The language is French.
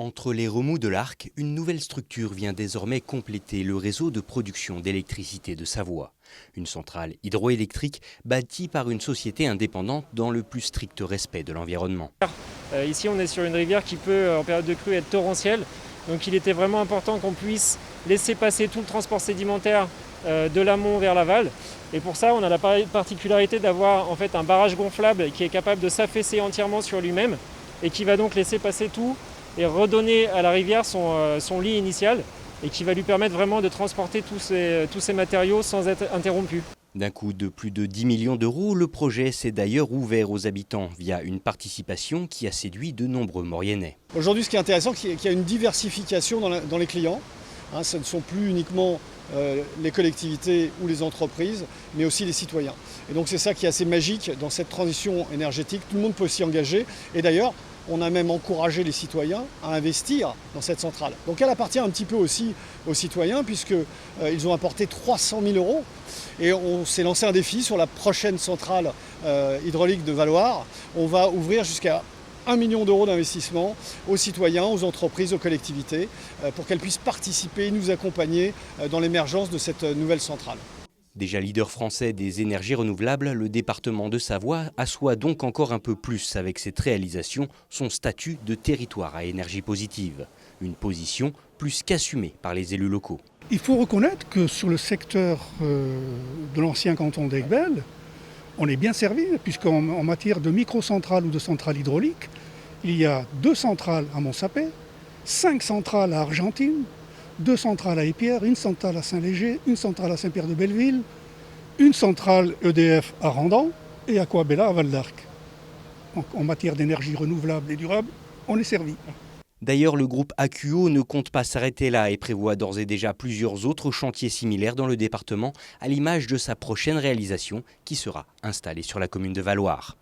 Entre les remous de l'Arc, une nouvelle structure vient désormais compléter le réseau de production d'électricité de Savoie. Une centrale hydroélectrique bâtie par une société indépendante dans le plus strict respect de l'environnement. Ici on est sur une rivière qui peut en période de crue être torrentielle. Donc il était vraiment important qu'on puisse laisser passer tout le transport sédimentaire de l'amont vers l'aval. Et pour ça on a la particularité d'avoir en fait un barrage gonflable qui est capable de s'affaisser entièrement sur lui-même et qui va donc laisser passer tout et redonner à la rivière son lit initial et qui va lui permettre vraiment de transporter tous ces matériaux sans être interrompu. D'un coût de plus de 10 millions d'euros, le projet s'est d'ailleurs ouvert aux habitants via une participation qui a séduit de nombreux Mauriennais. Aujourd'hui, ce qui est intéressant, c'est qu'il y a une diversification dans les clients. Ce ne sont plus uniquement les collectivités ou les entreprises, mais aussi les citoyens. Et donc c'est ça qui est assez magique dans cette transition énergétique. Tout le monde peut s'y engager. Et d'ailleurs, on a même encouragé les citoyens à investir dans cette centrale. Donc elle appartient un petit peu aussi aux citoyens puisqu'ils ont apporté 300 000 euros. Et on s'est lancé un défi sur la prochaine centrale hydraulique de Valloire. On va ouvrir jusqu'à 1 million d'euros d'investissement aux citoyens, aux entreprises, aux collectivités pour qu'elles puissent participer et nous accompagner dans l'émergence de cette nouvelle centrale. Déjà leader français des énergies renouvelables, le département de Savoie assoit donc encore un peu plus avec cette réalisation son statut de territoire à énergie positive. Une position plus qu'assumée par les élus locaux. Il faut reconnaître que sur le secteur de l'ancien canton d'Aiguebelle, on est bien servi, puisqu'en matière de microcentrales ou de centrales hydrauliques, il y a 2 centrales à Montsapet, 5 centrales à Argentine, 2 centrales à Épierre, une centrale à Saint-Léger, une centrale à Saint-Pierre-de-Belleville, une centrale EDF à Randan et Aquabella à Val-d'Arc. En matière d'énergie renouvelable et durable, on est servi. D'ailleurs, le groupe AQO ne compte pas s'arrêter là et prévoit d'ores et déjà plusieurs autres chantiers similaires dans le département, à l'image de sa prochaine réalisation qui sera installée sur la commune de Valloire.